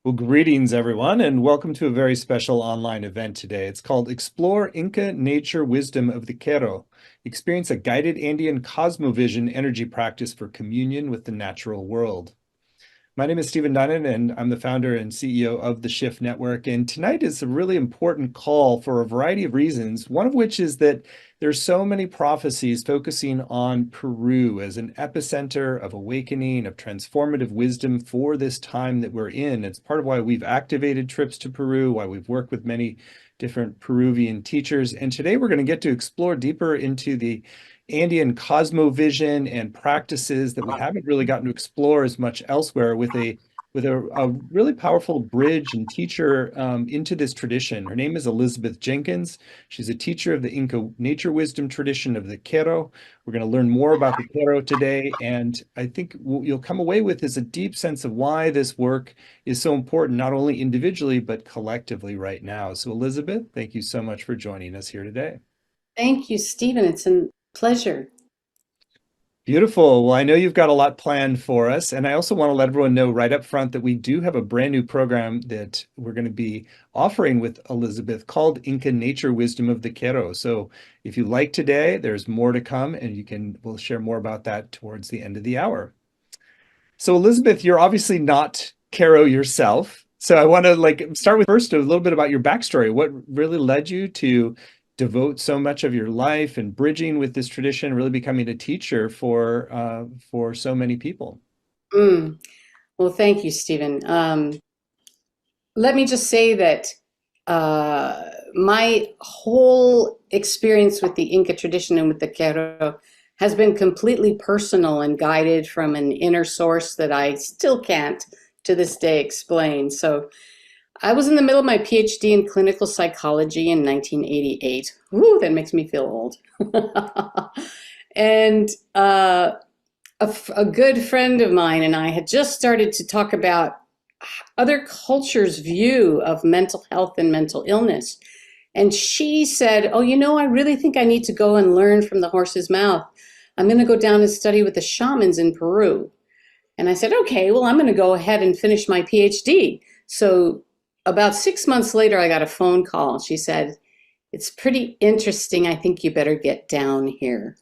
Well, greetings, everyone, and welcome to a very special online event today. It's called Explore Inca Nature Wisdom of the Quero. Experience a guided Andean cosmovision energy practice for communion with the natural world. My name is Stephen Dunnan, and I'm the founder and CEO of the Shift Network. And tonight is a really important call for a variety of reasons, one of which is that there's so many prophecies focusing on Peru as an epicenter of awakening, of transformative wisdom for this time that we're in. It's part of why we've activated trips to Peru, why we've worked with many different Peruvian teachers. And today we're going to get to explore deeper into the Andean cosmovision and practices that we haven't really gotten to explore as much elsewhere with a really powerful bridge and teacher into this tradition. Her name is Elizabeth Jenkins. She's a teacher of the Inca nature wisdom tradition of the Quero. We're going to learn more about the Quero today, and I think what you'll come away with is a deep sense of why this work is so important, not only individually, but collectively right now. So Elizabeth, thank you so much for joining us here today. Thank you, Stephen. It's a pleasure. Beautiful. Well, I know you've got a lot planned for us, and I also want to let everyone know right up front that we do have a brand new program that we're going to be offering with Elizabeth called Inca Nature Wisdom of the Quero. So if you like today, there's more to come, and we'll share more about that towards the end of the hour. So Elizabeth, you're obviously not Quero yourself. So I want to start with first a little bit about your backstory. What really led you to devote so much of your life and bridging with this tradition, really becoming a teacher for so many people? Mm. Well, thank you, Stephen. Let me just say that my whole experience with the Inca tradition and with the Quero has been completely personal and guided from an inner source that I still can't to this day explain. So I was in the middle of my PhD in clinical psychology in 1988. Woo, that makes me feel old. And a good friend of mine and I had just started to talk about other cultures' view of mental health and mental illness. And she said, "Oh, I really think I need to go and learn from the horse's mouth. I'm going to go down and study with the shamans in Peru." And I said, "Okay, well, I'm going to go ahead and finish my PhD." So about 6 months later, I got a phone call. She said, "It's pretty interesting. I think you better get down here."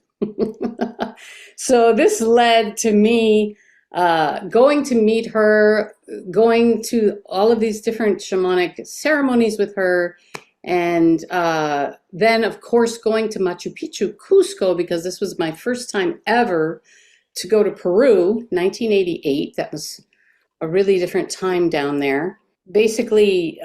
So this led to me going to meet her, going to all of these different shamanic ceremonies with her, and then, of course, going to Machu Picchu, Cusco, because this was my first time ever to go to Peru, 1988. That was a really different time down there. Basically,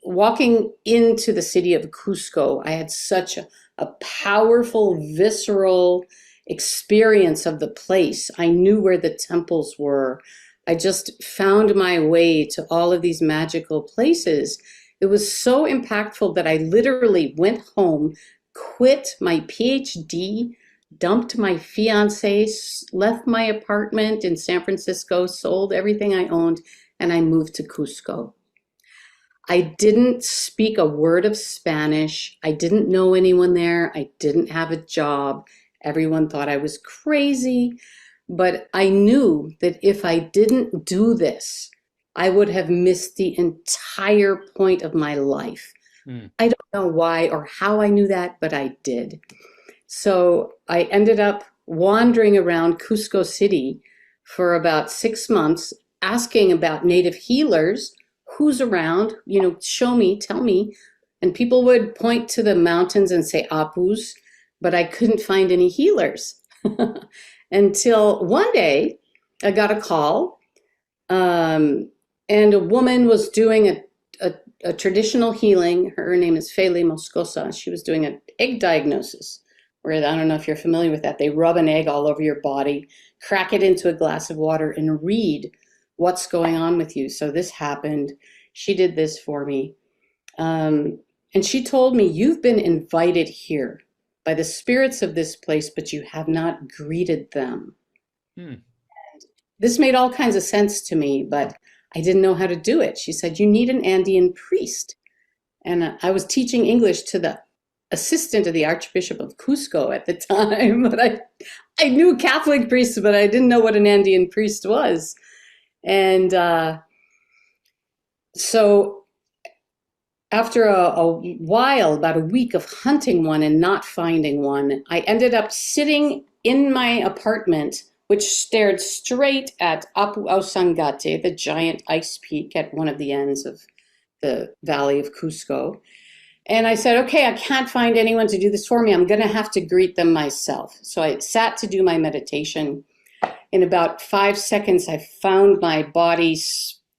walking into the city of Cusco, I had such a powerful, visceral experience of the place. I knew where the temples were. I just found my way to all of these magical places. It was so impactful that I literally went home, quit my PhD, dumped my fiance, left my apartment in San Francisco, sold everything I owned, and I moved to Cusco. I didn't speak a word of Spanish. I didn't know anyone there. I didn't have a job. Everyone thought I was crazy. But I knew that if I didn't do this, I would have missed the entire point of my life. Hmm. I don't know why or how I knew that, but I did. So I ended up wandering around Cusco City for about 6 months, asking about native healers, who's around, show me, tell me. And people would point to the mountains and say apus, but I couldn't find any healers. Until one day I got a call, and a woman was doing a traditional healing. Her name is Feli Moscosa. She was doing an egg diagnosis, where, I don't know if you're familiar with that. They rub an egg all over your body, crack it into a glass of water, and read what's going on with you. So this happened. She did this for me. And she told me, "You've been invited here by the spirits of this place, but you have not greeted them." Hmm. This made all kinds of sense to me, but I didn't know how to do it. She said, "You need an Andean priest." And I was teaching English to the assistant of the Archbishop of Cusco at the time, but I knew Catholic priests, but I didn't know what an Andean priest was. And So after a while, about a week of hunting one and not finding one, I ended up sitting in my apartment, which stared straight at Apu Ausangate, the giant ice peak at one of the ends of the Valley of Cusco. And I said, okay, I can't find anyone to do this for me. I'm going to have to greet them myself. So I sat to do my meditation. In about 5 seconds, I found my body.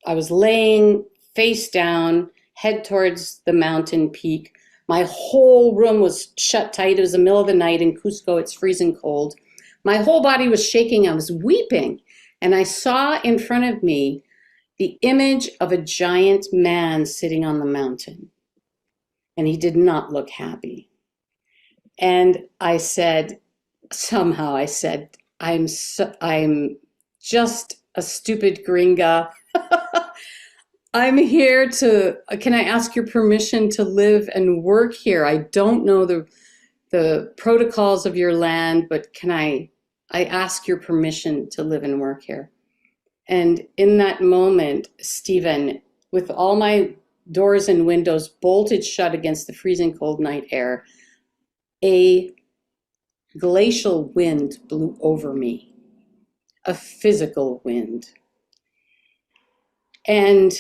I was laying face down, head towards the mountain peak. My whole room was shut tight. It was the middle of the night in Cusco. It's freezing cold. My whole body was shaking. I was weeping. And I saw in front of me the image of a giant man sitting on the mountain. And he did not look happy. And I said, somehow I said, I'm just a stupid gringa. I'm here to, can I ask your permission to live and work here? I don't know the protocols of your land, but I ask your permission to live and work here? And in that moment, Stephen, with all my doors and windows bolted shut against the freezing cold night air, a glacial wind blew over me, a physical wind. And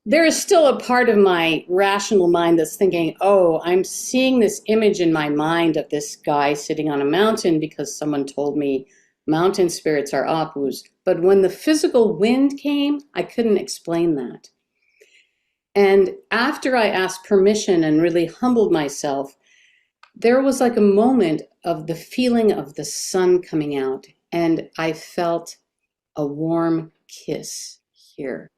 there is still a part of my rational mind that's thinking, oh, I'm seeing this image in my mind of this guy sitting on a mountain because someone told me mountain spirits are apus. But when the physical wind came, I couldn't explain that. And after I asked permission and really humbled myself, there was like a moment of the feeling of the sun coming out, and I felt a warm kiss here.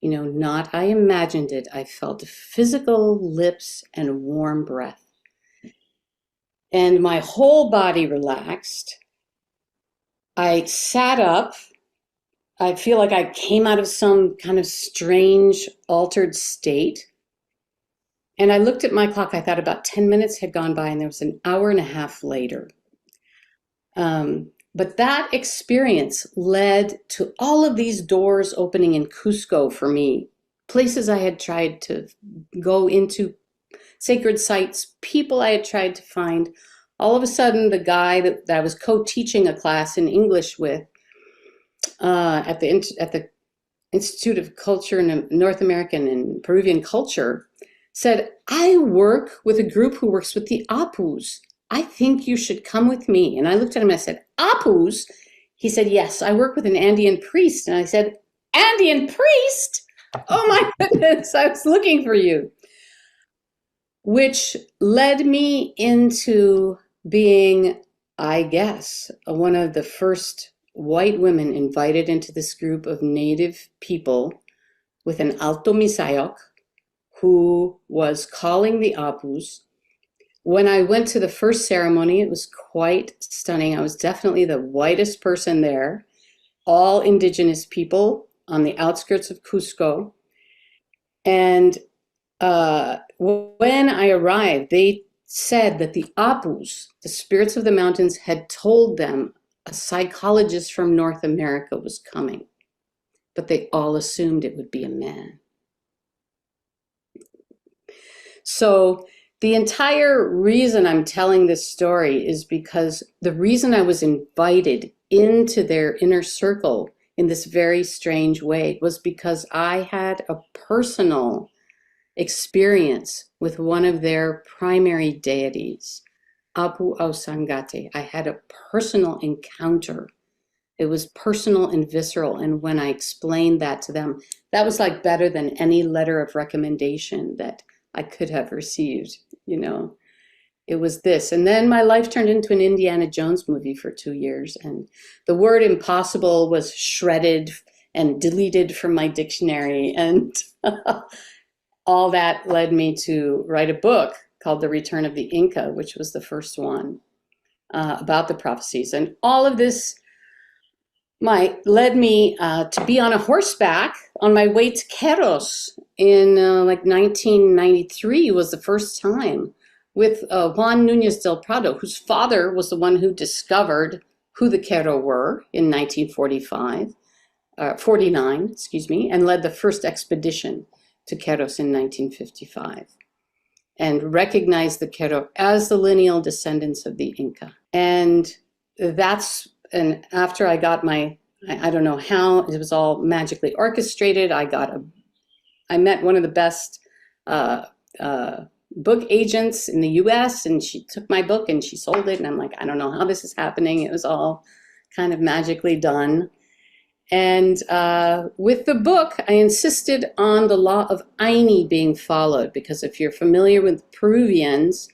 You know, not I imagined it. I felt physical lips and warm breath. And my whole body relaxed. I sat up. I feel like I came out of some kind of strange, altered state. And I looked at my clock. I thought about 10 minutes had gone by, and there was an hour and a half later. But that experience led to all of these doors opening in Cusco for me, places I had tried to go into, sacred sites, people I had tried to find. All of a sudden, the guy that I was co-teaching a class in English with at the Institute of Culture and North American and Peruvian Culture said, I work with a group who works with the Apus. I think you should come with me. And I looked at him and I said, Apus? He said, yes, I work with an Andean priest. And I said, Andean priest? Oh my goodness, I was looking for you. Which led me into being, I guess, one of the first white women invited into this group of native people with an Alto Misayok who was calling the Apus. When I went to the first ceremony, it was quite stunning. I was definitely the whitest person there, all indigenous people on the outskirts of Cusco. And when I arrived, they said that the Apus, the spirits of the mountains, had told them a psychologist from North America was coming, but they all assumed it would be a man. So the entire reason I'm telling this story is because the reason I was invited into their inner circle in this very strange way was because I had a personal experience with one of their primary deities, Apu Ausangate. I had a personal encounter. It was personal and visceral. And when I explained that to them, that was like better than any letter of recommendation that I could have received, you know. It was this. And then my life turned into an Indiana Jones movie for 2 years. And the word impossible was shredded and deleted from my dictionary. And all that led me to write a book called The Return of the Inka, which was the first one about the prophecies. And all of this led me to be on a horseback on my way to Queros in like 1993 was the first time with Juan Núñez del Prado, whose father was the one who discovered who the Quero were in 1945. 49, excuse me, and led the first expedition to Queros in 1955, and recognized the Quero as the lineal descendants of the Inca. And after I got I don't know how, it was all magically orchestrated. I met one of the best book agents in the US, and she took my book and she sold it. And I'm like, I don't know how this is happening. It was all kind of magically done. And with the book, I insisted on the law of Aini being followed, because if you're familiar with Peruvians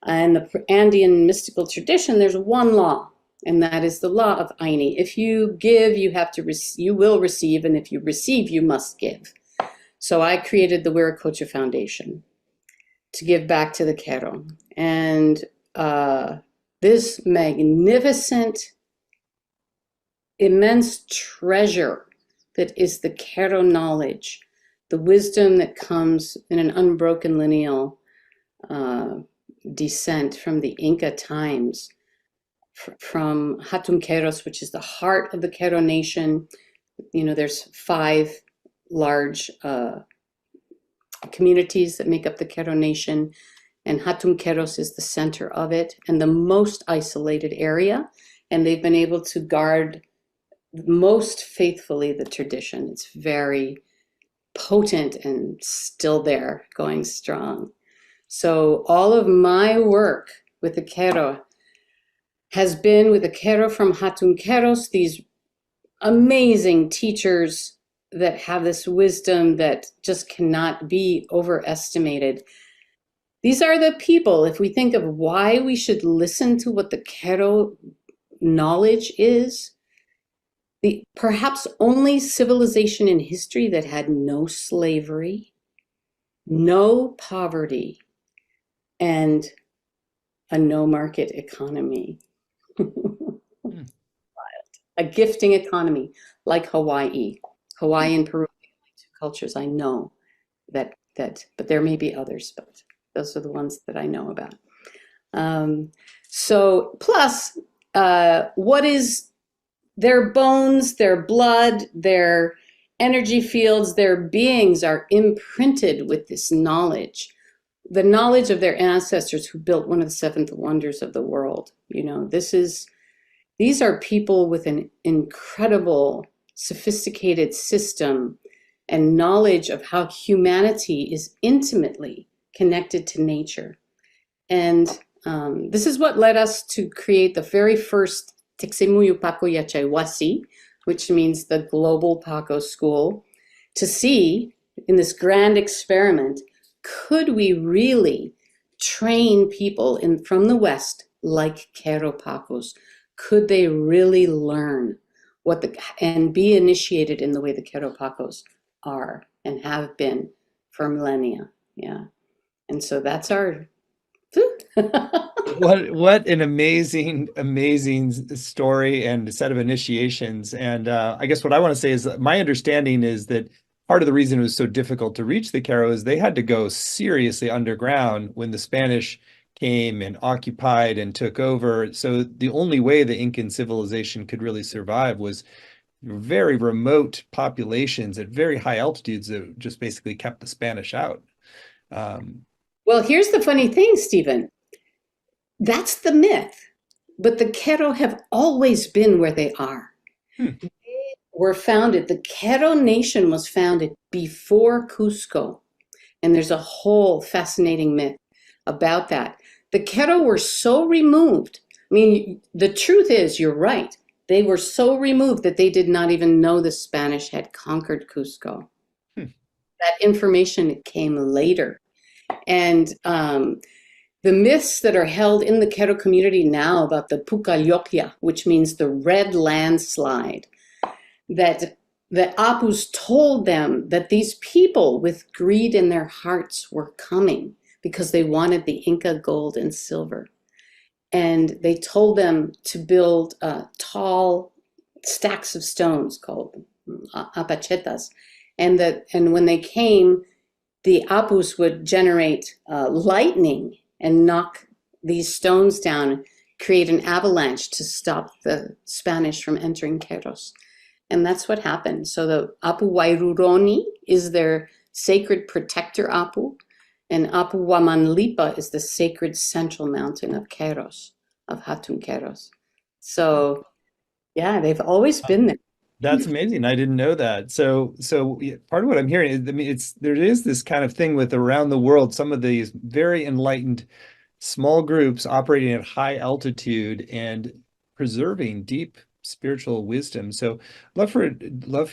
and the Andean mystical tradition, there's one law, and that is the law of Aini. If you give, you will receive, and if you receive, you must give. So I created the Wiracocha Foundation to give back to the Quero. And this magnificent, immense treasure that is the Quero knowledge, the wisdom that comes in an unbroken lineal descent from the Inca times, from Hatun Queros, which is the heart of the Quero nation. You know, there's 5 large communities that make up the Quero nation, and Hatun Queros is the center of it and the most isolated area, and they've been able to guard most faithfully the tradition. It's very potent and still there, going strong. So all of my work with the Quero has been with the Quero from Hatun Queros, these amazing teachers that have this wisdom that just cannot be overestimated. These are the people, if we think of why we should listen to what the Quero knowledge is, the perhaps only civilization in history that had no slavery, no poverty, and a no market economy. A gifting economy like Hawaii. Hawaii and Peru are the only 2 cultures I know that, but there may be others, but those are the ones that I know about. So plus, what is their bones, their blood, their energy fields, their beings are imprinted with this knowledge, the knowledge of their ancestors who built one of the 7 wonders of the world. You know, these are people with an incredible, sophisticated system and knowledge of how humanity is intimately connected to nature. And this is what led us to create the very first Texemuyu Paco Yachaiwasi, which means the Global Paco School, to see in this grand experiment, could we really train people from the West like Quero Pacos? Could they really learn and be initiated in the way the Quero Pacos are and have been for millennia? Yeah. And so that's our What an amazing story and set of initiations. And I guess what I want to say is that my understanding is that part of the reason it was so difficult to reach the Quero is they had to go seriously underground when the Spanish came and occupied and took over. So the only way the Incan civilization could really survive was very remote populations at very high altitudes that just basically kept the Spanish out. Well, here's the funny thing, Stephen. That's the myth. But the Quero have always been where they are. They were founded, the Quero nation was founded before Cusco. And there's a whole fascinating myth about that. The Quero were so removed. I mean, the truth is, you're right. They were so removed that they did not even know the Spanish had conquered Cusco. That information came later. And the myths that are held in the Quero community now about the Pucallocya, which means the red landslide, that the Apus told them that these people with greed in their hearts were coming because they wanted the Inca gold and silver. And they told them to build tall stacks of stones called apachetas. And when they came, the Apus would generate lightning and knock these stones down, create an avalanche to stop the Spanish from entering Queros. And that's what happened. So the Apu Wairuroni is their sacred protector Apu, and Apu Wamanlipa is the sacred central mountain of Keros, of Hatun Keros. So yeah, they've always been there. That's amazing. I didn't know that. So yeah, part of what I'm hearing is, I mean, there is this kind of thing with around the world, some of these very enlightened small groups operating at high altitude and preserving deep spiritual wisdom. So love for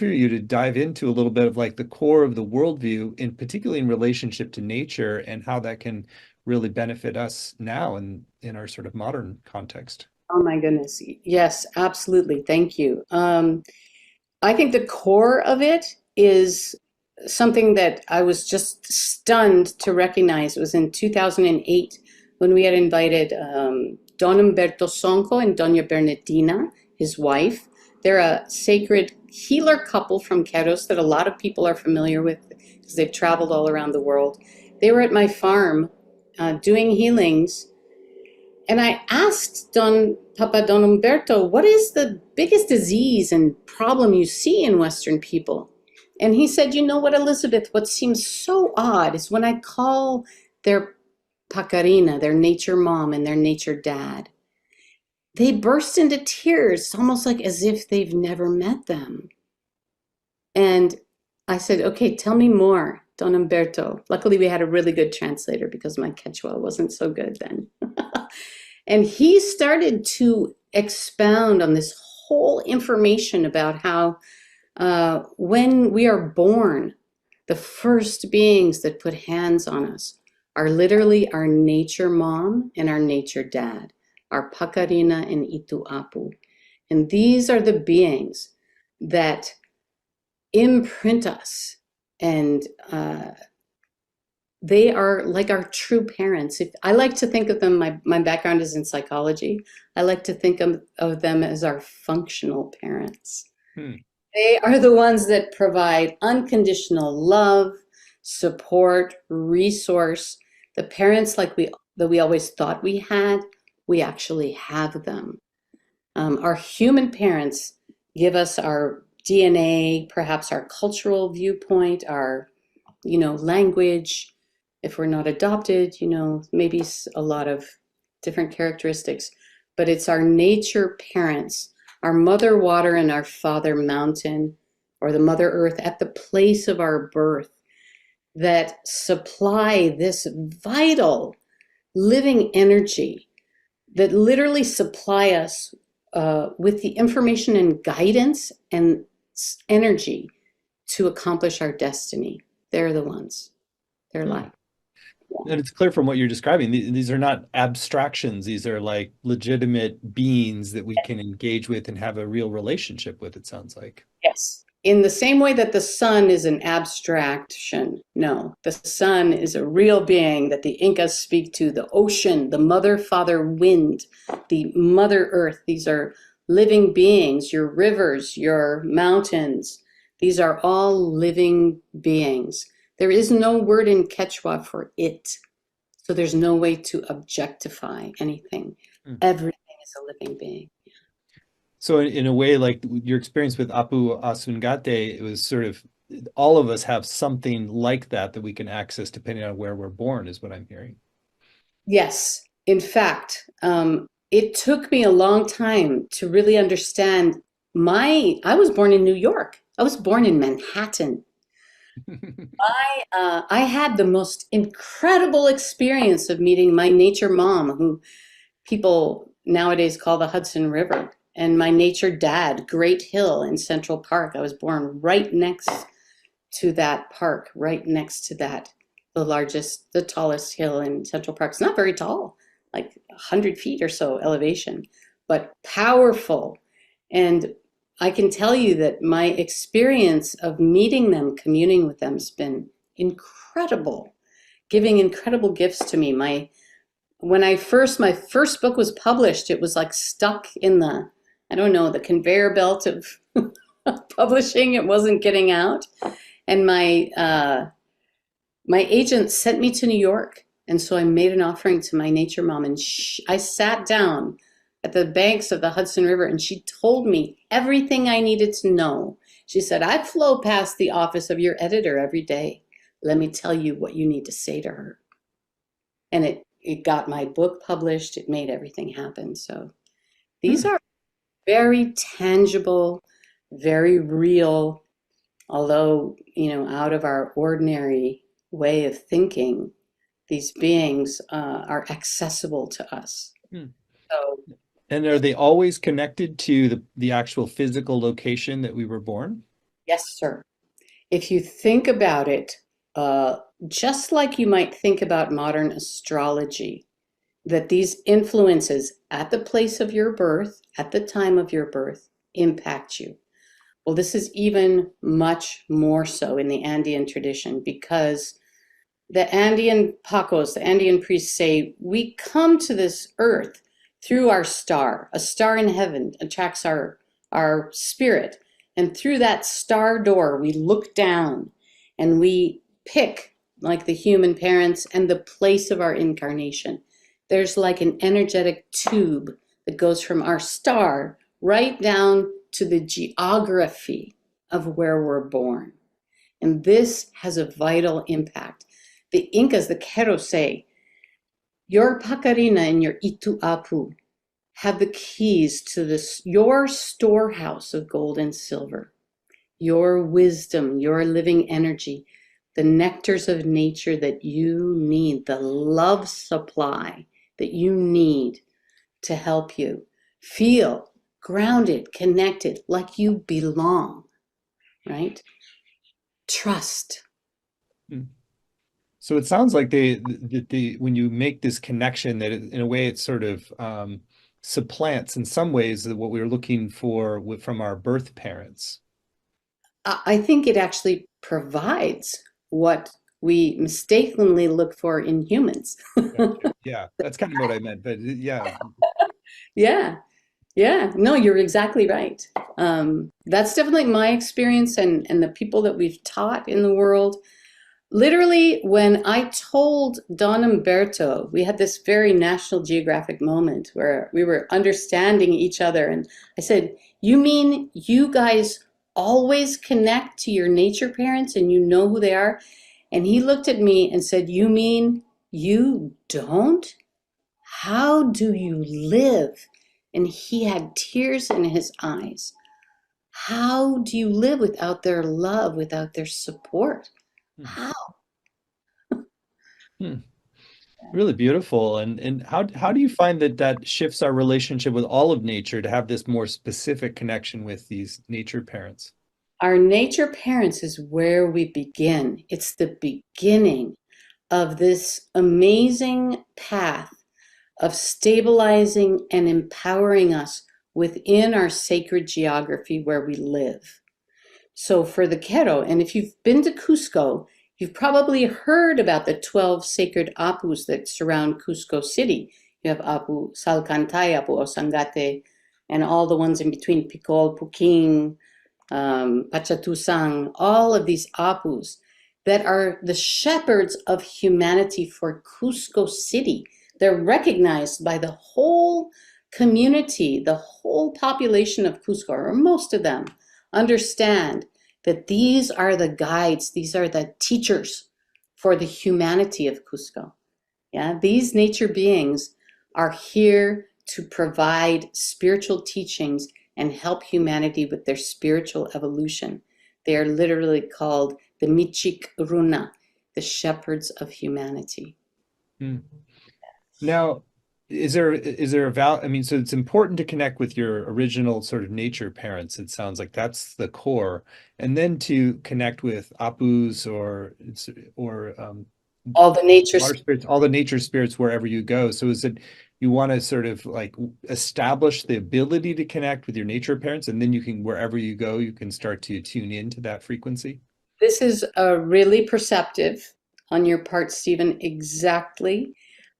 you to dive into a little bit of like the core of the worldview, in particularly in relationship to nature and how that can really benefit us now in our sort of modern context. Oh my goodness. Yes, absolutely. Thank you. I think the core of it is something that I was just stunned to recognize. It was in 2008 when we had invited Don Umberto Sonco and Doña Bernardina, his wife. They're a sacred healer couple from Queros that a lot of people are familiar with because they've traveled all around the world. They were at my farm doing healings, and I asked Don Umberto, what is the biggest disease and problem you see in Western people? And he said, you know what, Elizabeth, what seems so odd is when I call their Pacarina, their nature mom and their nature dad, they burst into tears, almost like as if they've never met them. And I said, okay, tell me more, Don Umberto. Luckily, we had a really good translator because my Quechua wasn't so good then. And he started to expound on this whole information about how when we are born, the first beings that put hands on us are literally our nature mom and our nature dad, our Pacarina and Itu Apu. And these are the beings that imprint us, and they are like our true parents. If I like to think of them, my background is in psychology. I like to think of them as our functional parents. Hmm. They are the ones that provide unconditional love, support, resource. The parents that we always thought we had, we actually have them. Our human parents give us our DNA, perhaps our cultural viewpoint, our, language. If we're not adopted, maybe a lot of different characteristics, but it's our nature parents, our mother water and our father mountain, or the mother earth at the place of our birth, that supply this vital living energy, that literally supply us with the information and guidance and energy to accomplish our destiny. They're the ones. They're Hmm. like, And it's clear from what you're describing, these are not abstractions. These are like legitimate beings that we can engage with and have a real relationship with, it sounds like. yes. In the same way that the sun is an abstraction, no, the sun is a real being that the Incas speak to, the ocean, the mother, father, wind, the mother earth. These are living beings, your rivers, your mountains. These are all living beings. There is no word in Quechua for it. So there's no way to objectify anything. Hmm. Everything is a living being. So in a way, like your experience with Apu Asungate, it was sort of all of us have something like that that we can access depending on where we're born, is what I'm hearing. Yes. In fact, it took me a long time to really understand I was born in New York. I was born in Manhattan. I had the most incredible experience of meeting my nature mom, who people nowadays call the Hudson River, and my nature dad, Great Hill in Central Park. I was born right next to that park, right next to that, the tallest hill in Central Park. It's not very tall, like 100 feet or so elevation, but powerful. And I can tell you that my experience of meeting them, communing with them, has been incredible, giving incredible gifts to me. My first book was published, it was like stuck in I don't know, the conveyor belt of publishing. It wasn't getting out. And my agent sent me to New York. And so I made an offering to my nature mom, and I sat down at the banks of the Hudson River, and she told me everything I needed to know. She said, I flow past the office of your editor every day. Let me tell you what you need to say to her. And it got my book published. It made everything happen. So these are very tangible, very real, although, out of our ordinary way of thinking, these beings are accessible to us. Hmm. So, And are they always connected to the actual physical location that we were born? yes, sir. If you think about it, uh, just like you might think about modern astrology, that these influences at the place of your birth, at the time of your birth, impact you. Well, this is even much more so in the Andean tradition because the Andean Pacos, the Andean priests say, we come to this earth through our star. A star in heaven attracts our spirit. And through that star door, we look down and we pick, like the human parents, and the place of our incarnation. There's like an energetic tube that goes from our star right down to the geography of where we're born. And this has a vital impact. The Incas, the Quero, say, your Pacarina and your Itu Apu have the keys to your storehouse of gold and silver, your wisdom, your living energy, the nectars of nature that you need, the love supply that you need to help you feel grounded, connected, like you belong, right? Trust. Hmm. So it sounds like when you make this connection, that in a way it sort of supplants in some ways what we were looking for from our birth parents. I think it actually provides what we mistakenly look for in humans. Gotcha. Yeah, that's kind of what I meant. But yeah. Yeah, yeah. No, you're exactly right. That's definitely my experience and the people that we've taught in the world. Literally, when I told Don Umberto, we had this very National Geographic moment where we were understanding each other. And I said, you mean you guys always connect to your nature parents and you know who they are? And he looked at me and said, you mean you don't? How do you live? And he had tears in his eyes. How do you live without their love, without their support? Hmm. How? Hmm. Really beautiful. And how do you find that shifts our relationship with all of nature to have this more specific connection with these nature parents? Our nature parents is where we begin. It's the beginning of this amazing path of stabilizing and empowering us within our sacred geography where we live. So for the Quero, and if you've been to Cusco, you've probably heard about the 12 sacred apus that surround Cusco City. You have Apu Salcantay, Apu Osangate, and all the ones in between, Picol, Puking, Pachatusang, all of these apus that are the shepherds of humanity for Cusco City. They're recognized by the whole community, the whole population of Cusco, or most of them, understand that these are the guides, these are the teachers for the humanity of Cusco. Yeah, these nature beings are here to provide spiritual teachings and help humanity with their spiritual evolution. They are literally called the Michik Runa, the shepherds of humanity. Hmm. Now, is there I mean, so it's important to connect with your original sort of nature parents. It sounds like that's the core, and then to connect with apus or All the nature water spirits, all the nature spirits wherever you go. So is it you want to sort of like establish the ability to connect with your nature parents, and then you can wherever you go, you can start to tune into that frequency? This is really perceptive on your part, Stephen. Exactly.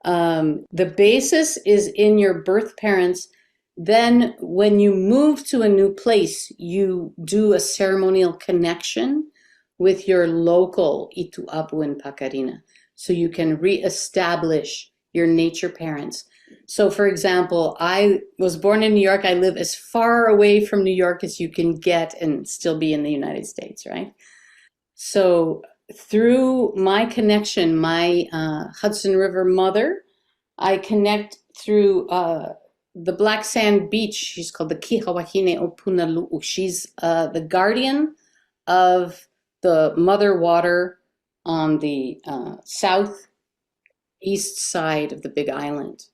The basis is in your birth parents. Then, when you move to a new place, you do a ceremonial connection with your local Itu Apu and Pacarina. So you can reestablish your nature parents. So, for example, I was born in New York. I live as far away from New York as you can get and still be in the United States, right? So, through my connection, my Hudson River mother, I connect through the Black Sand Beach. She's called the Kihawahine o Punalu'u. She's the guardian of the mother water on the southeast side of the Big Island.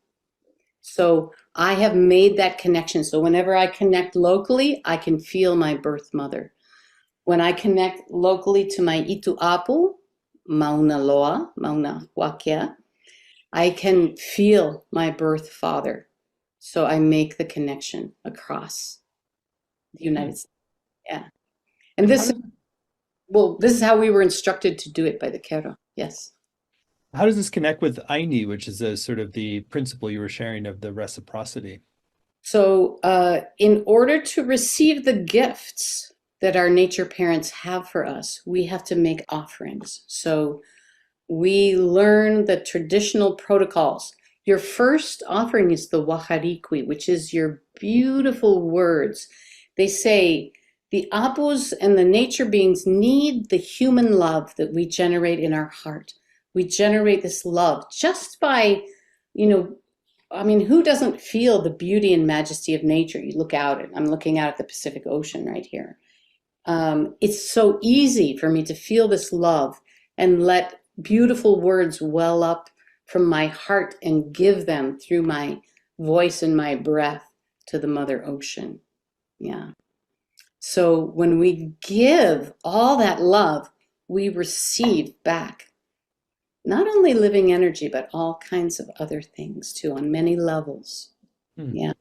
So I have made that connection. So whenever I connect locally, I can feel my birth mother. When I connect locally to my Itu'apu, Mauna Loa, Mauna Wakea, I can feel my birth father. So I make the connection across the Hmm. United States. Yeah. And And how this, does well, this is how we were instructed to do it by the Kero. Yes. how does this connect with Aini, which is a sort of the principle you were sharing of the reciprocity? So, in order to receive the gifts that our nature parents have for us, we have to make offerings. So, we learn the traditional protocols. Your first offering is the waharikwi, which is your beautiful words. They say the apus and the nature beings need the human love that we generate in our heart. We generate this love just by, you know, I mean, who doesn't feel the beauty and majesty of nature? You look out, and I'm looking out at the Pacific Ocean right here. It's so easy for me to feel this love and let beautiful words well up from my heart and give them through my voice and my breath to the Mother Ocean. Yeah. So when we give all that love, we receive back not only living energy, but all kinds of other things too, on many levels. Hmm. Yeah.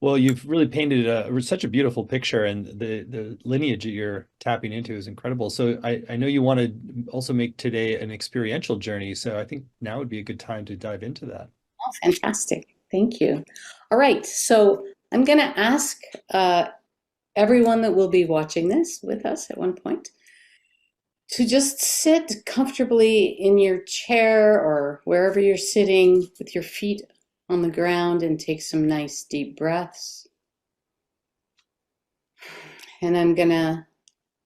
Well, you've really painted such a beautiful picture, and the lineage that you're tapping into is incredible. So I know you want to also make today an experiential journey. So I think now would be a good time to dive into that. Oh, fantastic. Thank you. All right. So I'm going to ask everyone that will be watching this with us at one point to just sit comfortably in your chair or wherever you're sitting with your feet on the ground and take some nice deep breaths. And I'm going to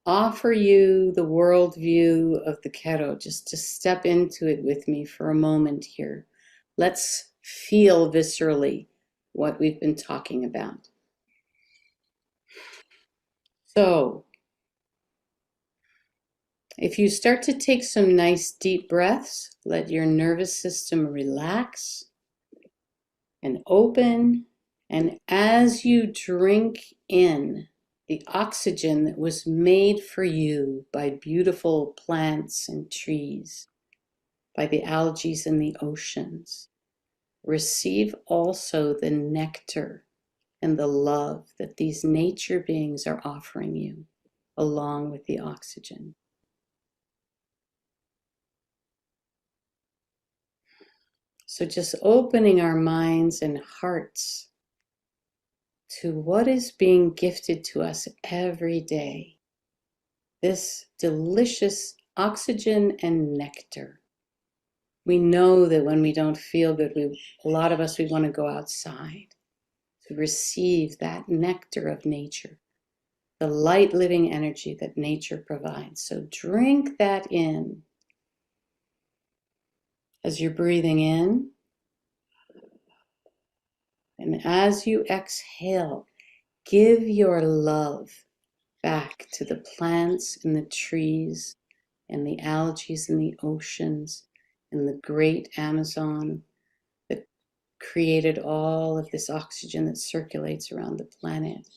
offer you the worldview of the Kero just to step into it with me for a moment here. Let's feel viscerally what we've been talking about. So, if you start to take some nice deep breaths, let your nervous system relax and open. And as you drink in the oxygen that was made for you by beautiful plants and trees, by the algae in the oceans, receive also the nectar and the love that these nature beings are offering you, along with the oxygen. So just opening our minds and hearts to what is being gifted to us every day. This delicious oxygen and nectar. We know that when we don't feel good, a lot of us, we want to go outside to receive that nectar of nature, the light living energy that nature provides. So drink that in as you're breathing in. And as you exhale, give your love back to the plants and the trees and the algae in the oceans and the great Amazon that created all of this oxygen that circulates around the planet.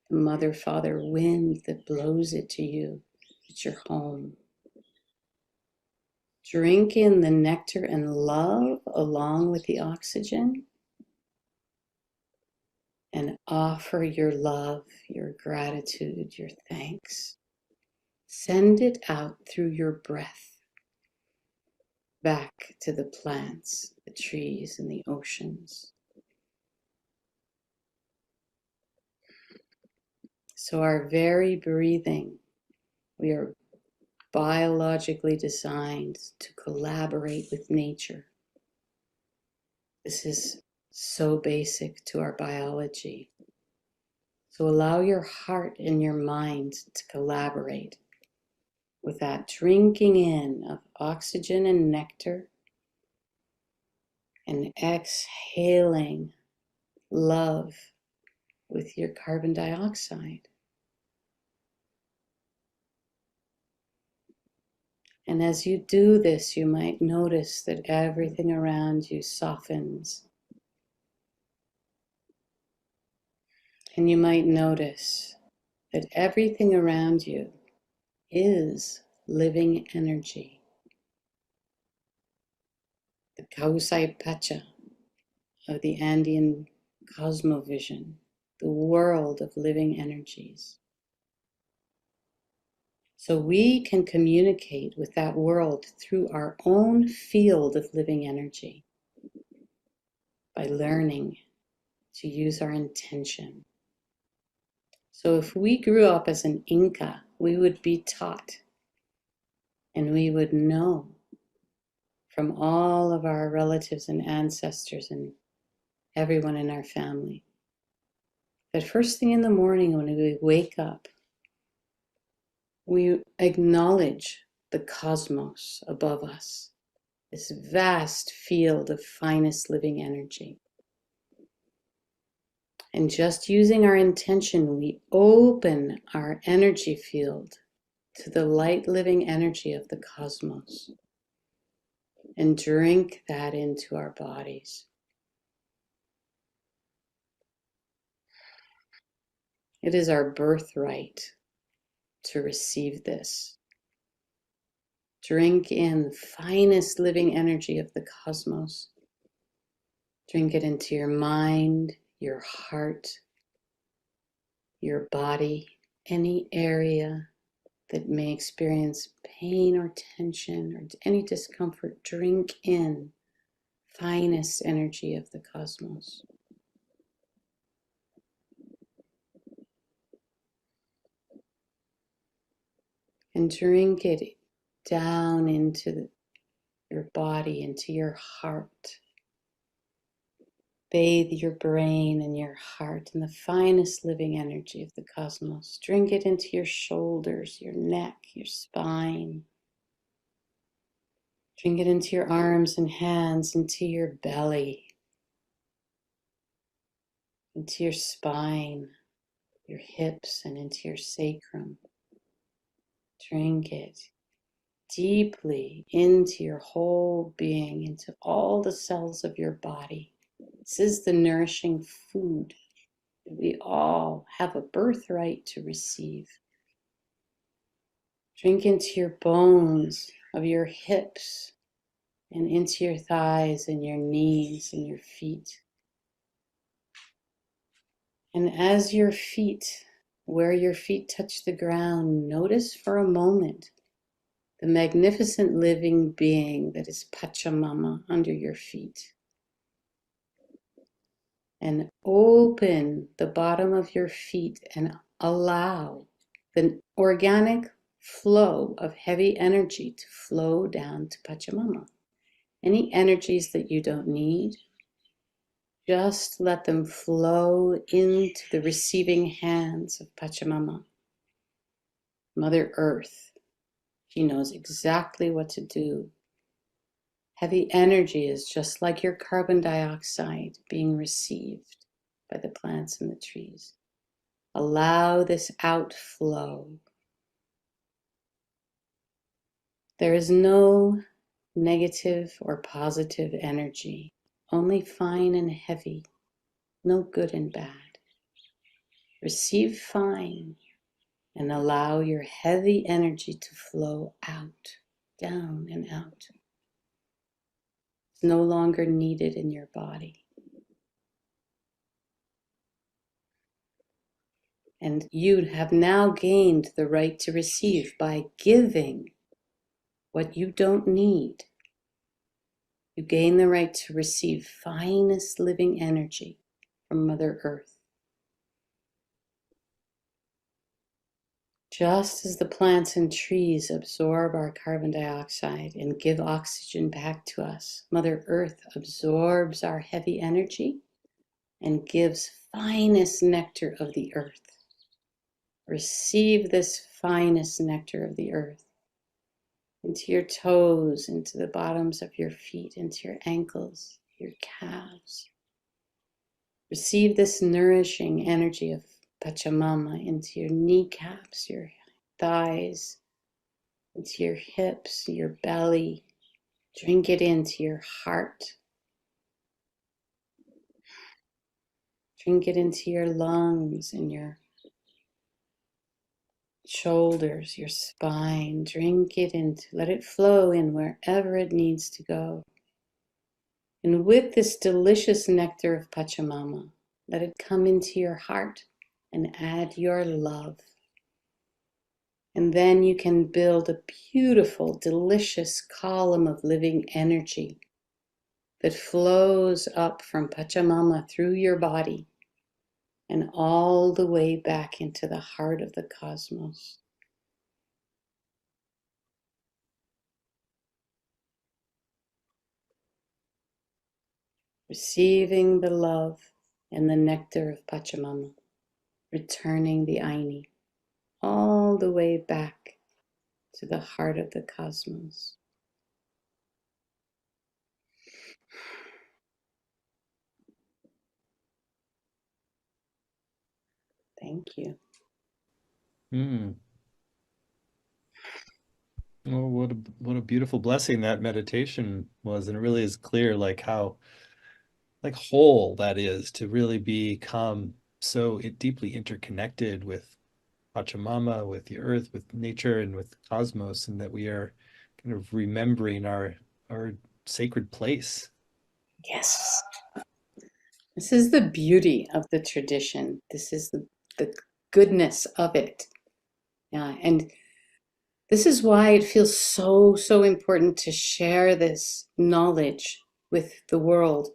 The mother, father wind that blows it to you at your home. Drink in the nectar and love along with the oxygen and offer your love, your gratitude, your thanks. Send it out through your breath back to the plants, the trees, and the oceans. So, our very breathing, we are biologically designed to collaborate with nature. This is so basic to our biology. So allow your heart and your mind to collaborate with that drinking in of oxygen and nectar, and exhaling love with your carbon dioxide. And as you do this, you might notice that everything around you softens. And you might notice that everything around you is living energy. The Kausai Pacha of the Andean cosmovision, the world of living energies. So we can communicate with that world through our own field of living energy by learning to use our intention. So if we grew up as an Inka, we would be taught and we would know from all of our relatives and ancestors and everyone in our family that first thing in the morning when we wake up, we acknowledge the cosmos above us, this vast field of finest living energy. And just using our intention, we open our energy field to the light living energy of the cosmos and drink that into our bodies. It is our birthright to receive this. Drink in the finest living energy of the cosmos. Drink it into your mind, your heart, your body, any area that may experience pain or tension or any discomfort. Drink in finest energy of the cosmos. And drink it down into your body, into your heart. Bathe your brain and your heart in the finest living energy of the cosmos. Drink it into your shoulders, your neck, your spine. Drink it into your arms and hands, into your belly, into your spine, your hips, and into your sacrum. Drink it deeply into your whole being, into all the cells of your body. This is the nourishing food that we all have a birthright to receive. Drink into your bones of your hips and into your thighs and your knees and your feet. And as your feet, where your feet touch the ground, notice for a moment the magnificent living being that is Pachamama under your feet. And open the bottom of your feet and allow the organic flow of heavy energy to flow down to Pachamama. Any energies that you don't need, just let them flow into the receiving hands of Pachamama, Mother Earth. She knows exactly what to do. Heavy energy is just like your carbon dioxide being received by the plants and the trees. Allow this outflow. There is no negative or positive energy, only fine and heavy, no good and bad. Receive fine and allow your heavy energy to flow out, down and out. It's no longer needed in your body. And you have now gained the right to receive by giving what you don't need. You gain the right to receive finest living energy from Mother Earth. Just as the plants and trees absorb our carbon dioxide and give oxygen back to us, Mother Earth absorbs our heavy energy and gives finest nectar of the earth. Receive this finest nectar of the earth into your toes, into the bottoms of your feet, into your ankles, your calves. Receive this nourishing energy of Pachamama into your kneecaps, your thighs, into your hips, your belly. Drink it into your heart. Drink it into your lungs and your shoulders, your spine. Drink it into, let it flow in wherever it needs to go. And with this delicious nectar of Pachamama, let it come into your heart and add your love. And then you can build a beautiful, delicious column of living energy that flows up from Pachamama through your body and all the way back into the heart of the cosmos. Receiving the love and the nectar of Pachamama, returning the Aini all the way back to the heart of the cosmos. Thank you. Hmm. Well, what a beautiful blessing that meditation was, and it really is clear like how like whole that is to really become so deeply interconnected with Pachamama, with the earth, with nature, and with the cosmos, and that we are kind of remembering our sacred place. Yes. This is the beauty of the tradition. This is the goodness of it. Yeah, and this is why it feels so important to share this knowledge with the world.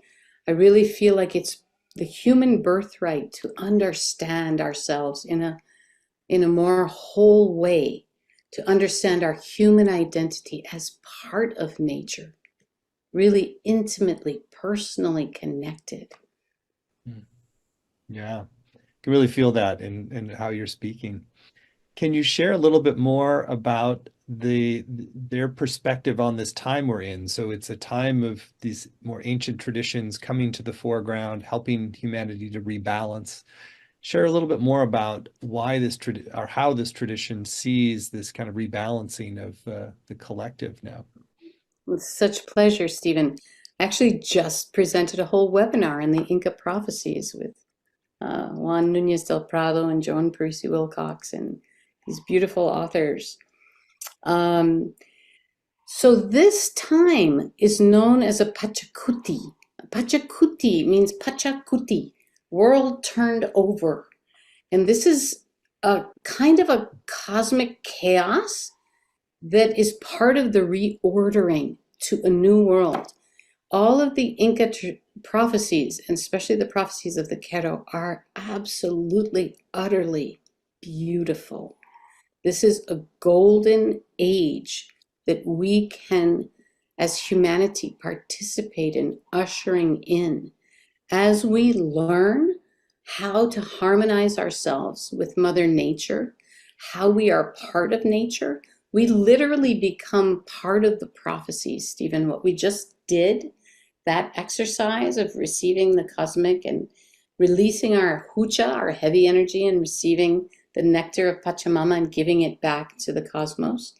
I really feel like it's the human birthright to understand ourselves in a more whole way, to understand our human identity as part of nature, really intimately, personally connected. Yeah, I can really feel that in how you're speaking. Can you share a little bit more about their perspective on this time we're in? So it's a time of these more ancient traditions coming to the foreground, helping humanity to rebalance. Share a little bit more about why this or how this tradition sees this kind of rebalancing of the collective now. With such pleasure, Stephen. I actually just presented a whole webinar on the Inca prophecies with Juan Nunez del Prado and Joan Parisi Wilcox and these beautiful authors. So this time is known as a Pachacuti. Pachacuti means Pachacuti, world turned over. And this is a kind of a cosmic chaos that is part of the reordering to a new world. All of the Inca prophecies, and especially the prophecies of the Quero, are absolutely, utterly beautiful. This is a golden age that we can, as humanity, participate in ushering in as we learn how to harmonize ourselves with Mother Nature, how we are part of nature. We literally become part of the prophecies, Stephen. What we just did, that exercise of receiving the cosmic and releasing our hucha, our heavy energy, and receiving the nectar of Pachamama and giving it back to the cosmos,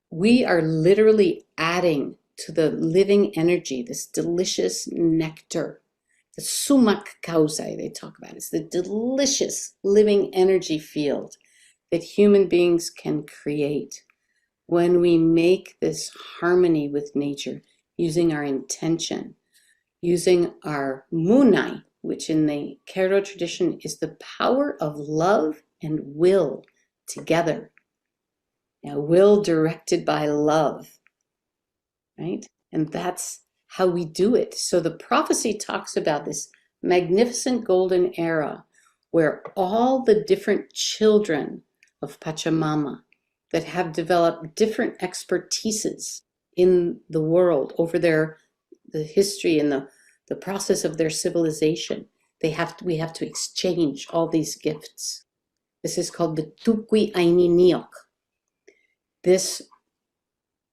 we are literally adding to the living energy, this delicious nectar, the sumac causae they talk about. It's the delicious living energy field that human beings can create when we make this harmony with nature using our intention, using our munai, which in the Quero tradition is the power of love and will together. Now, will directed by love, right? And that's how we do it. So the prophecy talks about this magnificent golden era where all the different children of Pachamama that have developed different expertises in the world over the history and the process of their civilization. We have to exchange all these gifts. This is called the Tukui Aininiok. This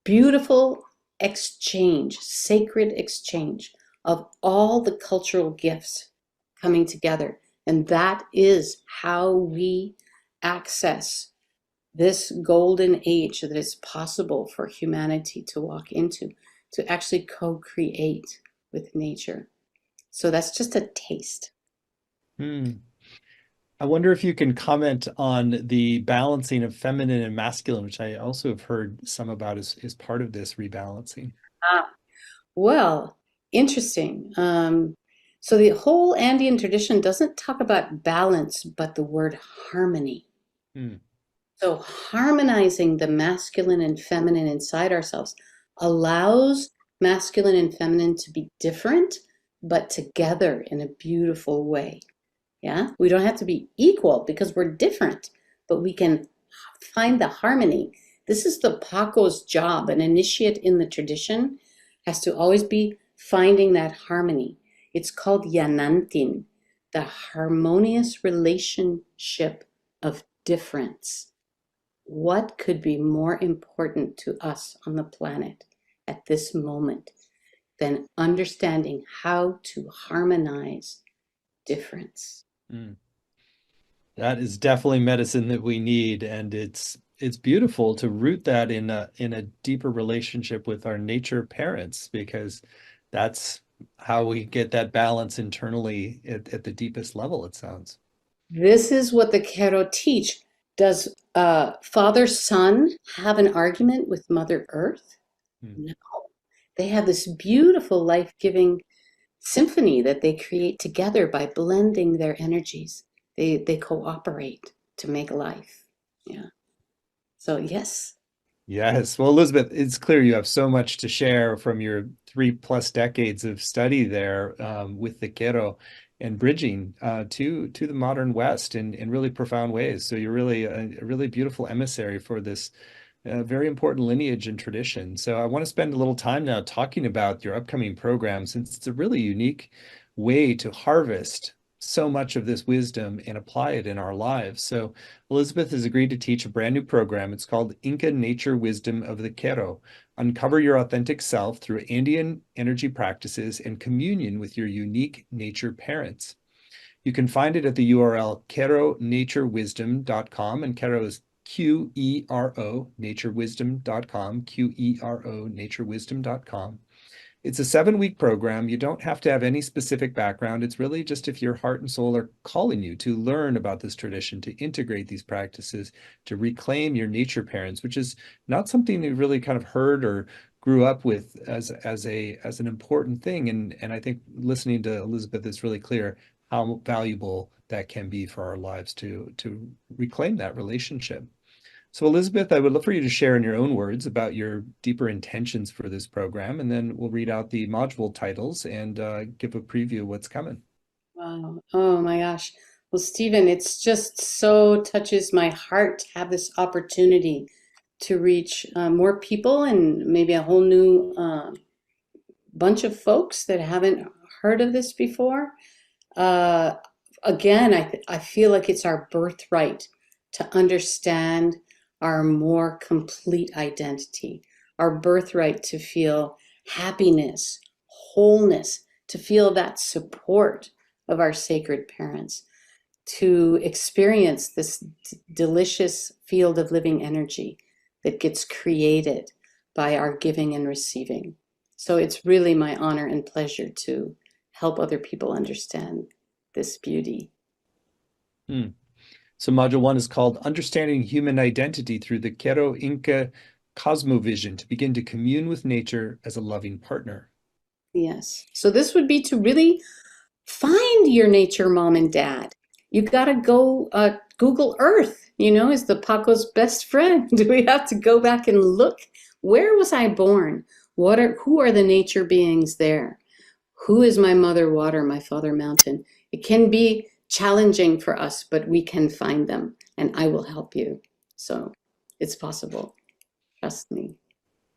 beautiful exchange, sacred exchange of all the cultural gifts coming together. And that is how we access this golden age that is possible for humanity to walk into, to actually co-create with nature. So that's just a taste. Hmm. I wonder if you can comment on the balancing of feminine and masculine, which I also have heard some about as part of this rebalancing. Ah, well, interesting. So the whole Andean tradition doesn't talk about balance, but the word harmony. Hmm. So harmonizing the masculine and feminine inside ourselves allows masculine and feminine to be different, but together in a beautiful way. Yeah, we don't have to be equal because we're different, but we can find the harmony. This is the Paco's job. An initiate in the tradition has to always be finding that harmony. It's called Yanantin, the harmonious relationship of difference. What could be more important to us on the planet at this moment than understanding how to harmonize difference? Hmm. That is definitely medicine that we need, and it's beautiful to root that in a deeper relationship with our nature parents, because that's how we get that balance internally at the deepest level, it sounds. This is what the Kero teach. Does father son have an argument with Mother Earth? Hmm. No. They have this beautiful life giving symphony that they create together by blending their energies. They cooperate to make life. Yeah. So, yes. Yes. Well, Elizabeth, it's clear you have so much to share from your 3+ decades of study there with the Quero and bridging to the modern West in really profound ways. So you're really a really beautiful emissary for this very important lineage and tradition. So I want to spend a little time now talking about your upcoming program, since it's a really unique way to harvest so much of this wisdom and apply it in our lives. So Elizabeth has agreed to teach a brand new program. It's called Inka Nature Wisdom of the Quero. Uncover your authentic self through Andean energy practices and communion with your unique nature parents. You can find it at the URL queronaturewisdom.com, and Quero is Quero, naturewisdom.com, Quero, naturewisdom.com. It's a 7-week program. You don't have to have any specific background. It's really just if your heart and soul are calling you to learn about this tradition, to integrate these practices, to reclaim your nature parents, which is not something you really kind of heard or grew up with as an important thing. And I think listening to Elizabeth is really clear how valuable that can be for our lives to reclaim that relationship. So, Elizabeth, I would love for you to share in your own words about your deeper intentions for this program, and then we'll read out the module titles and give a preview of what's coming. Wow. Oh my gosh. Well, Stephen, it's just so touches my heart to have this opportunity to reach more people and maybe a whole new bunch of folks that haven't heard of this before. Uh, Again, I feel like it's our birthright to understand our more complete identity, our birthright to feel happiness, wholeness, to feel that support of our sacred parents, to experience this delicious field of living energy that gets created by our giving and receiving. So it's really my honor and pleasure to help other people understand this beauty. Hmm. So, module 1 is called Understanding Human Identity through the Quero Inca Cosmovision to begin to commune with nature as a loving partner. Yes. So this would be to really find your nature mom and dad. You got to go Google Earth, is the Paco's best friend. We have to go back and look. Where was I born? Who are the nature beings there? Who is my mother water, my father mountain? It can be challenging for us, but we can find them, and I will help you. So it's possible. Trust me.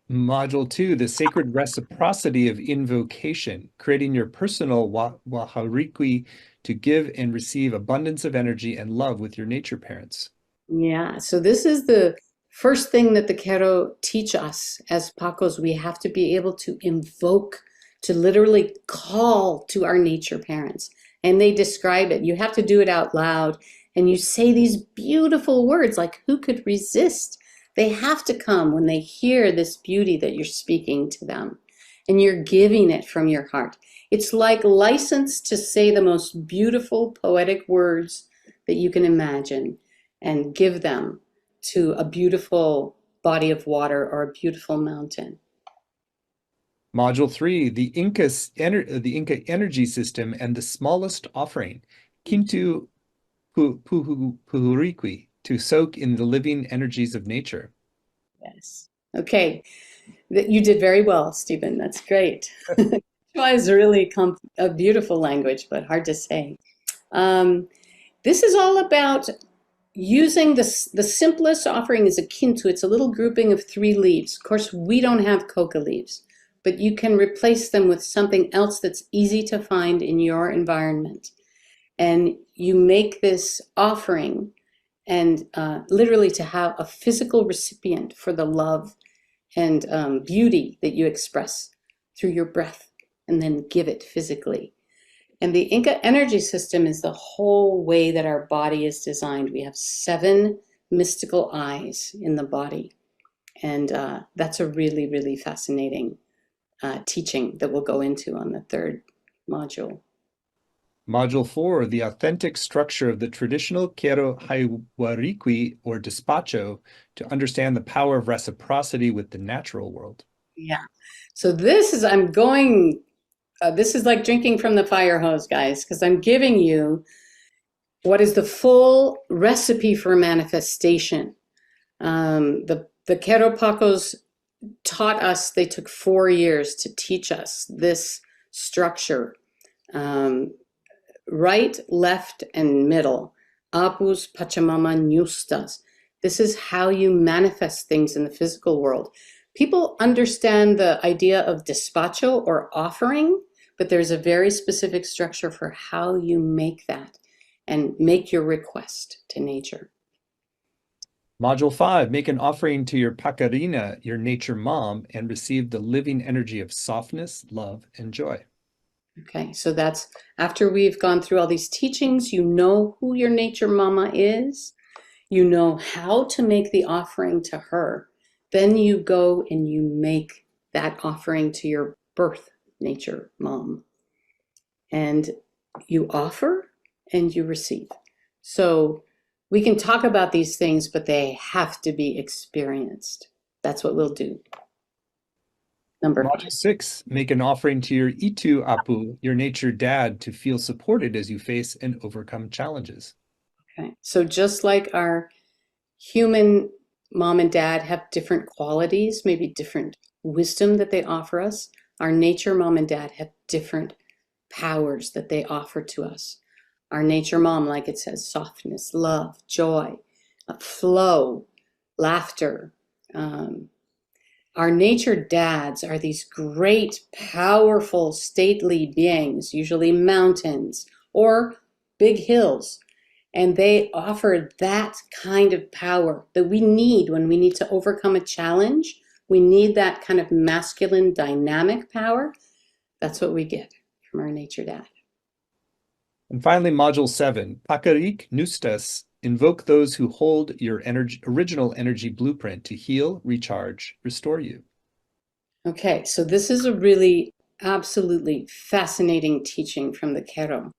Module 2, the sacred reciprocity of invocation, creating your personal waharikwi to give and receive abundance of energy and love with your nature parents. Yeah, so this is the first thing that the Kero teach us as Pacos. We have to be able to invoke, to literally call to our nature parents. And they describe it. You have to do it out loud. And you say these beautiful words like, who could resist? They have to come when they hear this beauty that you're speaking to them. And you're giving it from your heart. It's like license to say the most beautiful poetic words that you can imagine and give them to a beautiful body of water or a beautiful mountain. Module 3, the Inka energy system and the smallest offering, Kintu Puhurikwi, to soak in the living energies of nature. Yes. Okay. You did very well, Stephen. That's great. Quechua is really a beautiful language, but hard to say. This is all about using the simplest offering is a kintu. It's a little grouping of 3 leaves. Of course, we don't have coca leaves, but you can replace them with something else that's easy to find in your environment. And you make this offering and literally to have a physical recipient for the love and beauty that you express through your breath and then give it physically. And the Inka energy system is the whole way that our body is designed. We have 7 mystical eyes in the body. And that's a really, really fascinating teaching that we'll go into on the 3rd module. Module 4, the authentic structure of the traditional Kero Haiwarikwi or despacho to understand the power of reciprocity with the natural world. Yeah. So this is like drinking from the fire hose, guys, because I'm giving you what is the full recipe for manifestation. The Kero Pacos taught us, they took 4 years to teach us this structure. Right, left, and middle. Apus, Pachamama, Nustas. This is how you manifest things in the physical world. People understand the idea of despacho or offering, but there's a very specific structure for how you make that and make your request to nature. Module 5, make an offering to your pakarina, your nature mom, and receive the living energy of softness, love, and joy. Okay, so that's after we've gone through all these teachings, you know who your nature mama is, you know how to make the offering to her. Then you go and you make that offering to your birth nature mom. And you offer and you receive. So we can talk about these things, but they have to be experienced. That's what we'll do. Module 6, make an offering to your Itu Apu, your nature dad, to feel supported as you face and overcome challenges. Okay, so just like our human mom and dad have different qualities, maybe different wisdom that they offer us, our nature mom and dad have different powers that they offer to us. Our nature mom, like it says, softness, love, joy, flow, laughter. Our nature dads are these great, powerful, stately beings, usually mountains or big hills. And they offer that kind of power that we need when we need to overcome a challenge. We need that kind of masculine dynamic power. That's what we get from our nature dad. And finally, Module 7, Pakarik Nustas, invoke those who hold your original energy blueprint to heal, recharge, restore you. Okay, so this is a really absolutely fascinating teaching from the Kero.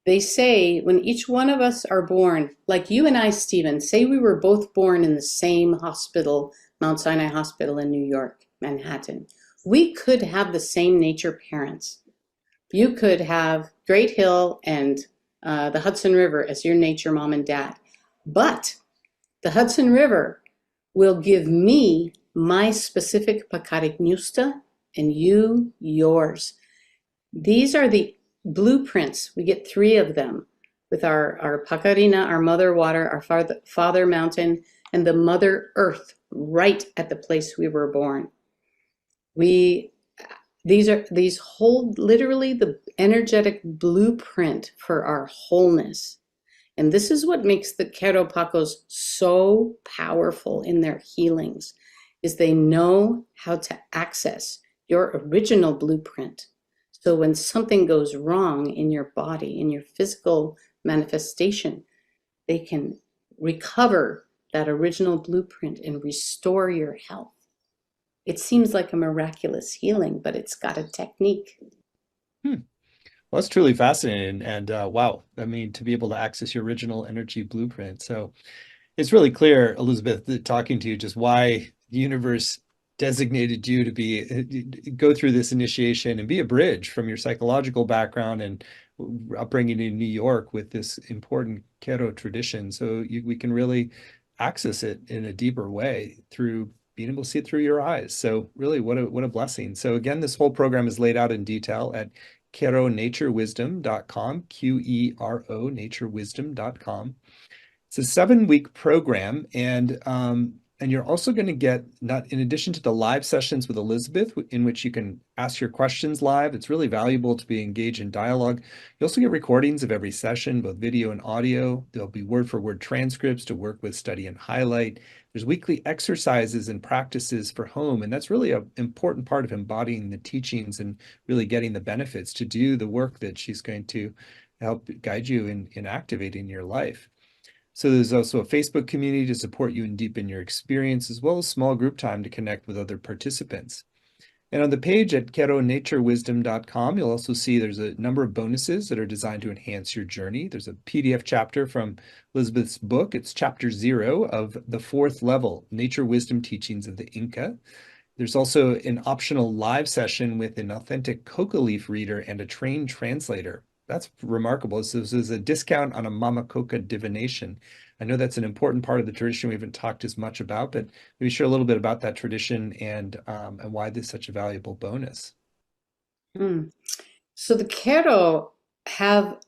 They say when each one of us are born, like you and I, Stephen, say we were both born in the same hospital, Mount Sinai Hospital in New York, Manhattan. We could have the same nature parents. You could have Great Hill and the Hudson River as your nature mom and dad. But the Hudson River will give me my specific Pakarik Nusta and you yours. These are the blueprints. We get 3 of them with our Pakarina, our mother water, our father mountain, and the Mother Earth right at the place we were born. We these hold literally the energetic blueprint for our wholeness. And this is what makes the Queropacos so powerful in their healings, is they know how to access your original blueprint. So when something goes wrong in your body, in your physical manifestation, they can recover that original blueprint and restore your health. It seems like a miraculous healing, but it's got a technique. Hmm. Well, that's truly fascinating. And wow, I mean, to be able to access your original energy blueprint. So it's really clear, Elizabeth, that talking to you, just why the universe designated you to be go through this initiation and be a bridge from your psychological background and upbringing in New York with this important Quero tradition. So we can really access it in a deeper way through being able to see it through your eyes. So really, what a blessing. So again, this whole program is laid out in detail at queronaturewisdom.com, QERO naturewisdom.com. It's a 7-week program, and you're also going to get, not in addition to the live sessions with Elizabeth, in which you can ask your questions live. It's really valuable to be engaged in dialogue. You also get recordings of every session, both video and audio. There'll be word-for-word transcripts to work with, study, and highlight. There's weekly exercises and practices for home, and that's really an important part of embodying the teachings and really getting the benefits to do the work that she's going to help guide you in activating your life. So there's also a Facebook community to support you and deepen your experience, as well as small group time to connect with other participants. And on the page at queronaturewisdom.com, you'll also see there's a number of bonuses that are designed to enhance your journey. There's a PDF chapter from Elizabeth's book. It's chapter 0 of the 4th level, Nature Wisdom Teachings of the Inka. There's also an optional live session with an authentic coca leaf reader and a trained translator. That's remarkable. So this is a discount on a Mama Coca divination. I know that's an important part of the tradition we haven't talked as much about, but maybe share a little bit about that tradition and why this is such a valuable bonus. Mm. So the Quero have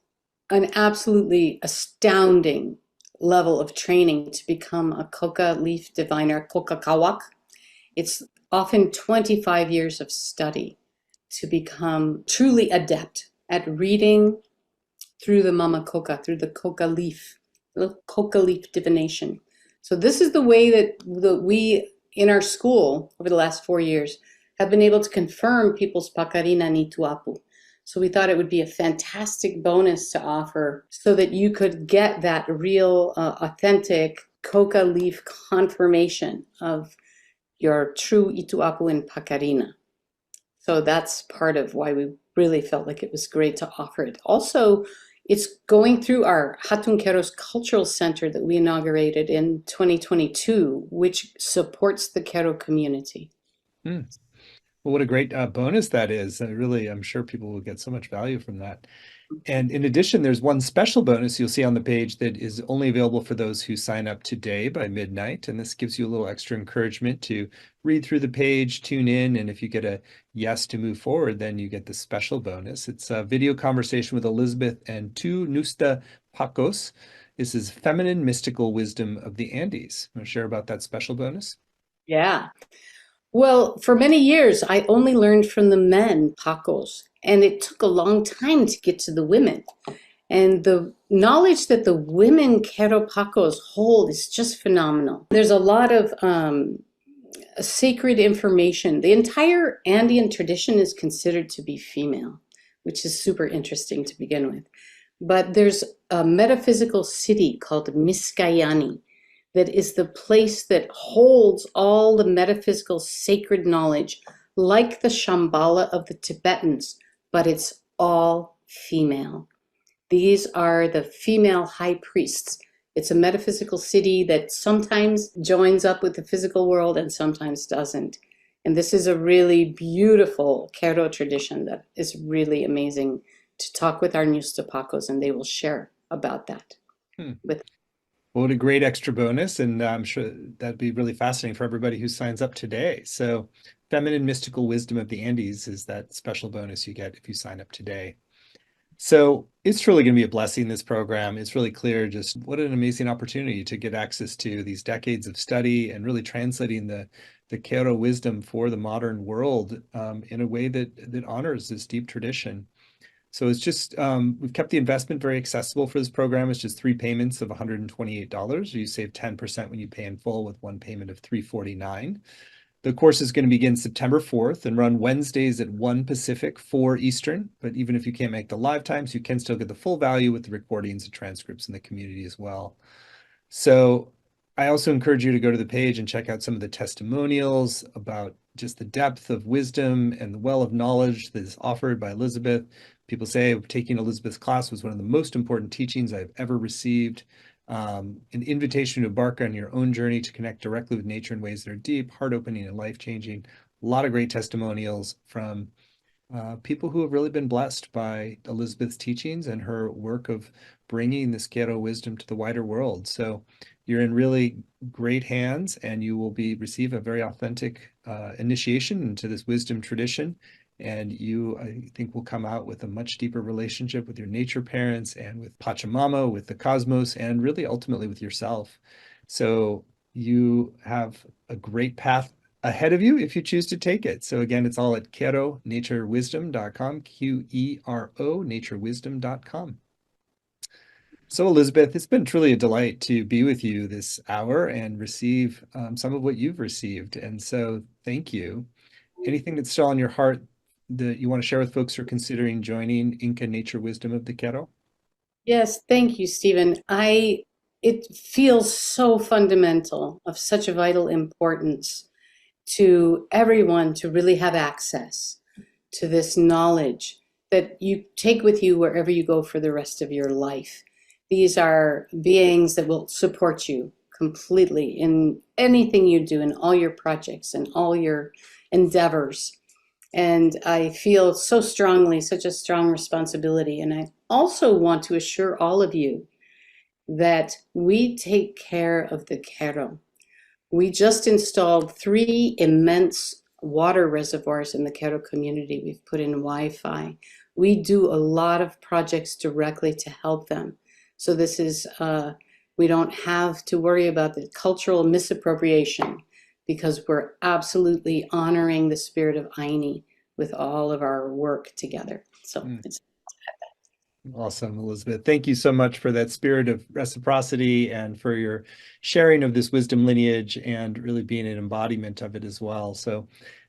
an absolutely astounding level of training to become a coca leaf diviner, coca kawak. It's often 25 years of study to become truly adept at reading through the mama coca, through the coca leaf divination. So this is the way that we in our school over the last 4 years have been able to confirm people's pakarina ni tuapu. So we thought it would be a fantastic bonus to offer so that you could get that real, authentic coca leaf confirmation of your true ituapu and pakarina. So that's part of why we really felt like it was great to offer it. Also, it's going through our Hatun Queros Cultural Center that we inaugurated in 2022, which supports the Quero community. Hmm. Well, what a great bonus that is. Really, I'm sure people will get so much value from that. And in addition, there's one special bonus you'll see on the page that is only available for those who sign up today by midnight. And this gives you a little extra encouragement to read through the page, tune in, and if you get a yes to move forward, then you get the special bonus. It's a video conversation with Elizabeth and two Nusta Pacos. This is Feminine Mystical Wisdom of the Andes. Want to share about that special bonus? Yeah. Well, for many years, I only learned from the men, Pacos, and it took a long time to get to the women. And the knowledge that the women Quero Pacos hold is just phenomenal. There's a lot of sacred information. The entire Andean tradition is considered to be female, which is super interesting to begin with. But there's a metaphysical city called Miskayani that is the place that holds all the metaphysical sacred knowledge, like the Shambhala of the Tibetans, but it's all female. These are the female high priests. It's a metaphysical city that sometimes joins up with the physical world and sometimes doesn't. And this is a really beautiful Quero tradition that is really amazing to talk with our Nustapacos, and they will share about that with. Well, what a great extra bonus. And I'm sure that'd be really fascinating for everybody who signs up today. So Feminine Mystical Wisdom of the Andes is that special bonus you get if you sign up today. So it's truly going to be a blessing, this program. It's really clear just what an amazing opportunity to get access to these decades of study and really translating the Kero wisdom for the modern world in a way that honors this deep tradition. So it's just, we've kept the investment very accessible for this program. It's just three payments of $128. You save 10% when you pay in full with one payment of $349. The course is going to begin September 4th and run Wednesdays at 1 Pacific, 4 Eastern. But even if you can't make the live times, you can still get the full value with the recordings and transcripts in the community as well. So I also encourage you to go to the page and check out some of the testimonials about just the depth of wisdom and the well of knowledge that is offered by Elizabeth. People say taking Elizabeth's class was one of the most important teachings I've ever received. An invitation to embark on your own journey to connect directly with nature in ways that are deep, heart-opening, and life-changing. A lot of great testimonials from people who have really been blessed by Elizabeth's teachings and her work of bringing this Kero wisdom to the wider world. So you're in really great hands, and you will receive a very authentic initiation into this wisdom tradition. And you, I think, will come out with a much deeper relationship with your nature parents and with Pachamama, with the cosmos, and really ultimately with yourself. So you have a great path ahead of you if you choose to take it. So again, it's all at queronaturewisdom.com, Quero naturewisdom.com. So Elizabeth, it's been truly a delight to be with you this hour and receive some of what you've received. And so thank you. Anything that's still on your heart that you want to share with folks who are considering joining Inka Nature Wisdom of the Quero? Yes, thank you, Stephen. It feels so fundamental, of such a vital importance to everyone to really have access to this knowledge that you take with you wherever you go for the rest of your life. These are beings that will support you completely in anything you do, in all your projects and all your endeavors. And I feel so strongly, such a strong responsibility. And I also want to assure all of you that we take care of the Kero. We just installed 3 immense water reservoirs in the Kero community. We've put in Wi-Fi. We do a lot of projects directly to help them. So this is, we don't have to worry about the cultural misappropriation because we're absolutely honoring the spirit of Aini with all of our work together. So Mm. it's Awesome, Elizabeth. Thank you so much for that spirit of reciprocity and for your sharing of this wisdom lineage and really being an embodiment of it as well. So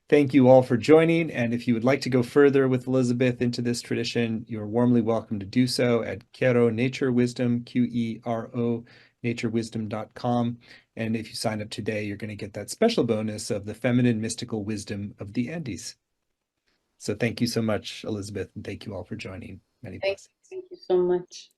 thank you all for joining. And if you would like to go further with Elizabeth into this tradition, you're warmly welcome to do so at Quero Nature Wisdom, Quero naturewisdom.com. And if you sign up today, you're going to get that special bonus of the feminine mystical wisdom of the Andes. So thank you so much, Elizabeth, and thank you all for joining. Many blessings. thank you so much.